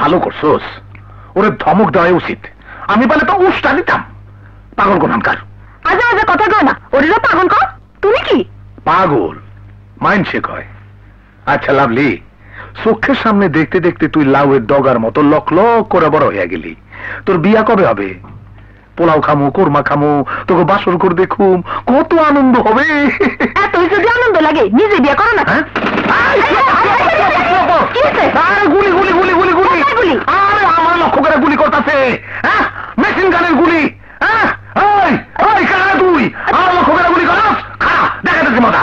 ভালো করছোস, ওরে ধমক দেওয়া উচিত। আমি বলে তো উষ্টা দিতাম। পাগল কোনখানকার। আজে আজে কথা কয় না, ওরিও পাগল কর। তুমি কি পাগল মাইনসে কয়? আচ্ছা লাভলি, চোখের সামনে দেখতে দেখতে তুই লাউয়ের ডগার মতো লক লক করে বড় হয়ে গেলি। তোর বিয়া কবে হবে? পোলাও খামু, কোরমা খামু, তোকে বাসর করে দেখুম, কত আনন্দ হবে। এত যদি আনন্দ লাগে নিজে বিয়ে করো না। গুলি গুলি গুলি গুলি গুলি, আরে আমার লক্ষ্য করে গুলি করতেছে, মেশিন গানের গুলি। তুই আমার লক্ষ্য করে গুলি কর, খারাপ দেখা যাচ্ছে মজা।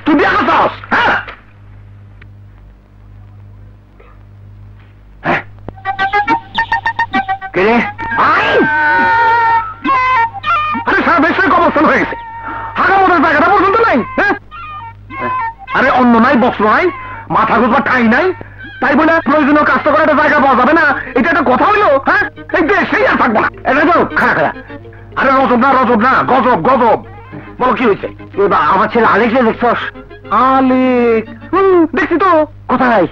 তুই বিয়া করছস? আরে সারা দেশের অবস্থান হয়ে গেছে, হাগামোদের জায়গাটা পর্যন্ত নাই। আরে অন্য নাই, বস্ত্র নাই, মাথা গোপা ঠাই নাই, তাই বলে প্রয়োজনীয় কাজটা করে একটা জায়গা পাওয়া যাবে না? এটা একটা কথা হইলো? হ্যাঁ, এই দেশেই আর থাকবো না। এটা তো খারা খারা। আরে রজব না, রজব না, গজব গজব। বলো কি হয়েছে? আমার ছেলে আলেককে দেখছস? আলেক দেখছি তো। কোথায়?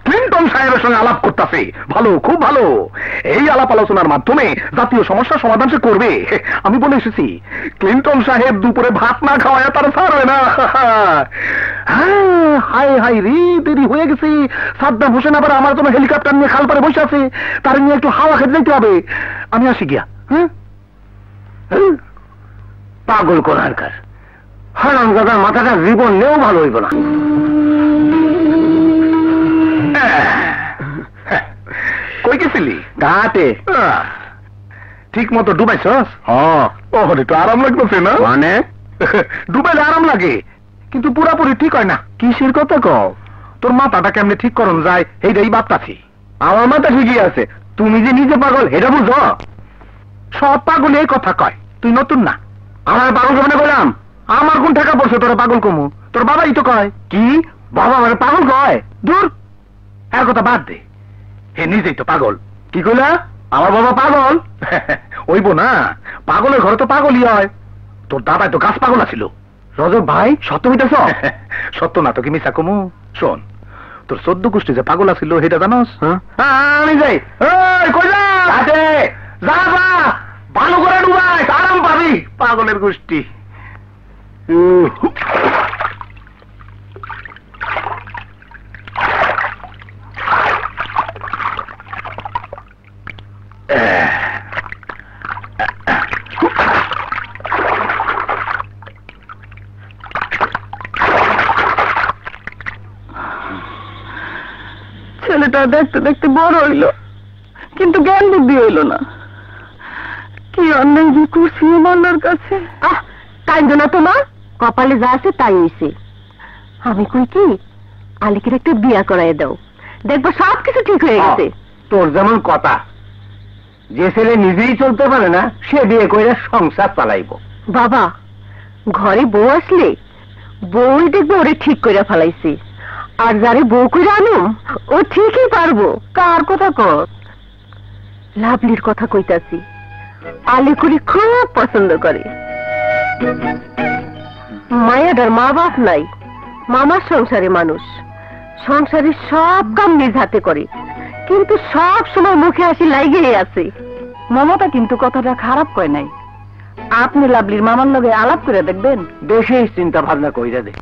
ক্লিন্টন সাহেবের সঙ্গে আলাপ করতেছে। ভালো, খুব ভালো। এই আলাপ আলোচনার মাধ্যমে জাতীয় সমস্যার সমাধান সে করবে। আমি বলে এসেছি, ক্লিন্টন সাহেব দুপুরে ভাত না খাওয়ায় তারা ছাড়বে না। হ্যাঁ, হাই হাই রে, দেরি হয়ে গেছে। সাদ্দাম হোসেন আবার আমার জন্য হেলিকপ্টার নিয়ে খাল পারে বসে আছে, তার নিয়ে একটু হাওয়া খেতে যেতে হবে। আমি আসি গিয়া। হ্যাঁ, পাগল কোনখানকার। হারামজাদার মাথাটা জীবন নেও ভালো হইব না। কই গেছিলি? ঘাটে। ঠিক মতো ডুবাইছস? একটু আরাম লাগতেছে না? মানে ডুবাইলে আরাম লাগে, কিন্তু পুরাপুরি ঠিক হয় না। কিসের কথা কও? তোর মাথাটা কেমনে ঠিক করন যায় এইটাই ভাবতাছি। আমার মাথা ঠিকই আছে, তুমি যে নিজে পাগল এটা বুঝো? সব পাগল এই কথা কয়, তুই নতুন না। আমার পাগল কেমনে বললাম? আমার কোন টাকা পড়ছে তোরা পাগল কমু? তোর বাবাই তো কয়। কি বাবা মানে পাগল কয়? দূর, এর কথা বাদ দে, হে নিজেই তো পাগল। কি কইলা? আমার বাবা পাগল? ওইব না, পাগলের ঘরে তো পাগলই হয়। তোর দাদাই তো গাছ পাগল আছিল। রজব ভাই সত্য হইতেছ? সত্য না তো কি মিছা কমু? শোন, তোর 14 গোষ্ঠী যে পাগল আছিল সেটা জানোস? আমি যাই। কই যা? যা যা, ভালো করে ডুবাই, আরাম পাবি। পাগলের গোষ্ঠী। ছেলেটা দেখতে দেখতে বড় হইল, কিন্তু জ্ঞান বুদ্ধি হইল না। কি অন্যায় যে করছি মান্নার কাছে। কাইন্দ না তোমার, কপালে যা আছে তাই হইছে। আমি কই কি, আলিকের একটা বিয়া করাই দাও, দেখবো সবকিছু ঠিক হয়ে গেছে। তোর যেমন কথা, যে ছেলে নিজেই চলতে পারে না সে বিয়ে করে সংসার চালাইব। বাবা, ঘরে বউ আসলে বউই দেখবো ওরে ঠিক করে ফেলাইছে, আর যারে বউ করে আনুম ও ঠিকই পারবো। কার কথা কর? লাভলির কথা কইতাছি। আলিকুড়ি খুব পছন্দ করে। মায়াদার মা বাপ নাই, মামার সংসারে মানুষ, সংসারের সব কাম নিজ হাতে করে, কিন্তু সব সময় মুখে হাসি লাগিয়ে আছে। মমতা কিন্তু কথাটা খারাপ কয় নাই। আপনি লাভলির মামার লগে আলাপ করে দেখবেন, দেশে চিন্তা ভাবনা কইরা দে।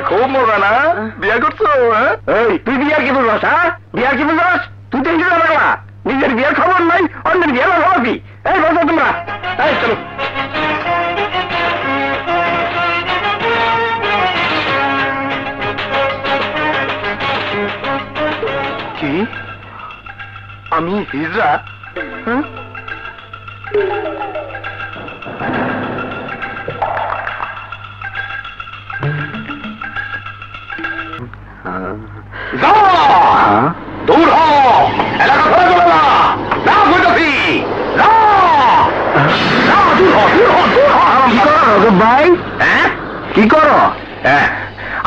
খুব মজা না? বিয়া করছো? তুই বিয়ার কি বুঝস? বিয়ার কি বুঝস? তুই তো হিসেবে না, নিজের বিয়ার খবর নাই, অন্যের বিয়ার খবর কি? এই বসো তোমরা, এই চলো। কি আমি হিজড়া? দূর হ, এলাকা ধরে চলে না, না বুঝতেছি, দূর হ, দূর হ, দূর হ। কি করো রজব ভাই? কি করো?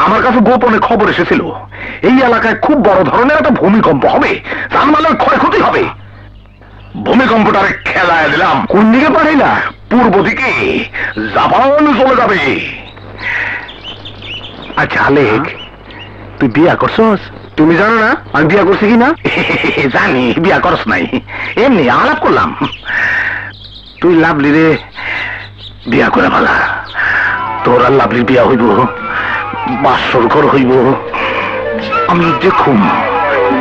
আমার কাছে গোপনে খবর এসেছিল এই এলাকায় খুব বড় ধরনের একটা ভূমিকম্প হবে, জানমালের ক্ষয়ক্ষতি হবে। ভূমিকম্পটারে খেলায় দিলাম। কোন দিকে পাঠাইলা? পূর্ব দিকে, জাপান চলে যাবে। আচ্ছা আলেক, তুই বিয়া করছস? তুমি জানো না আমি বিয়া করছি কিনা? জানি, বিয়া করস নাই, এমনি আলাপ করলাম। তুই লাভলি রে বিয়া করে ভালা, তোর আর লাভলির বিয়া হইব, বাসর ঘর হইব, আমি দেখুম,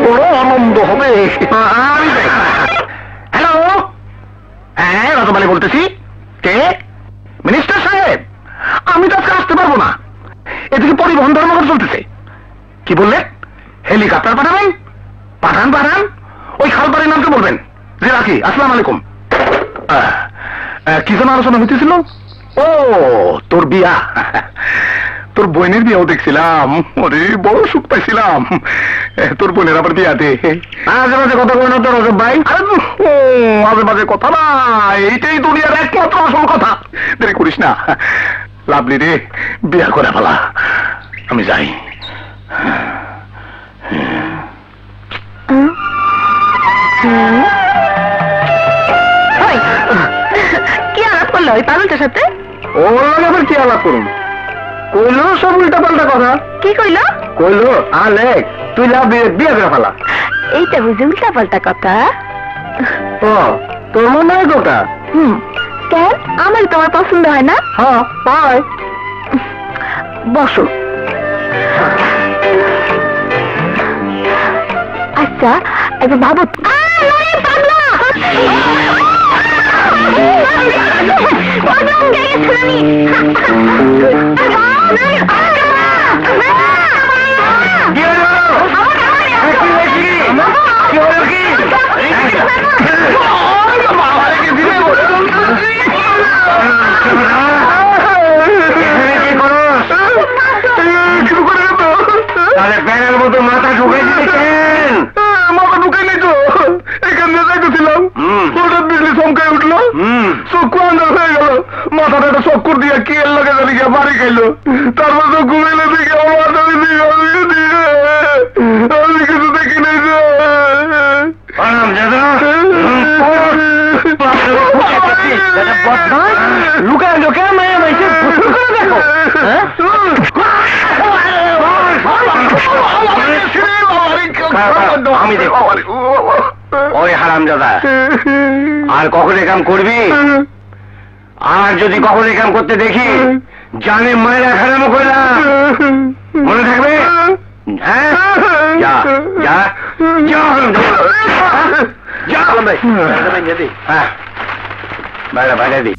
বড় আনন্দ হবে। হ্যালো, হ্যাঁ রতমালী বলতেছি। কে? মিনিস্টার সাহেব, আমি তো আজকে আসতে পারবো না, এদিকে পরিবহন ধর্মঘট চলতেছে। কি বললেন? হেলিকপ্টার পাঠাবেন? পাঠান পাঠান, ওই খালবাড়ির নামকে বলবেন যে রাখি। আসসালামু আলাইকুম। কি যেন আলোচনা হইতেছিল? ও তোর বিয়া, তোর বোনের বিয়াও দেখছিলাম, ওরে বড় সুখ পাইছিলাম। তোর বোনের আবার বিয়াতে আজে বাজে কথা বলেন তো রজব ভাই। আজে বাজে কথা না, এইটাই দুনিয়ার একমাত্র আসল কথা। দেরি করিস না, লাভলি রে বিয়া করে ফেলা। আমি যাই। কি আলাপ করলো ওই পাগলটার সাথে? ওর আবার কি আলাপ করুন? কইলো সব উল্টা পাল্টা কথা। কি কইলো? কইলো আলেক তুই লাভলি বিয়ে করে ফেলা। এইটা বুঝি উল্টা পাল্টা কথা? ও তোর মনে হয় কোটা? কেন, আমার তোমার পছন্দ হয় না? হ্যাঁ পাই। বসো। আচ্ছা একবার ভাবো। ব্যাঙের মতো মাথা ঢুকাই দিতেছেন? মাথা ঢুকাই নাই তো, এখানে যাইতেছিলাম, হঠাৎ বিজলি চমকাই উঠলো, চক্ষু আন্দাজ হয়ে গেল, মাথাটা একটা চক্কর দিয়ে কি এর লাগে জানি গিয়ে বাড়ি খাইলো, তারপর চক্ষু মেলে দিকে আমার মাথা আমি কিছু দেখি নাই। লুকায় লোকে মেয়ে মেয়েছে দেখো। আমি দেখো ওই হারামজাদা আর কখন এ কাম করবি? আর যদি কখন এ কাম করতে দেখি জানে মায়েরা খারাপ করলাম, মনে থাকবে? হ্যাঁ যা যা যা যা। হ্যাঁ বাইরে বাইরে দি।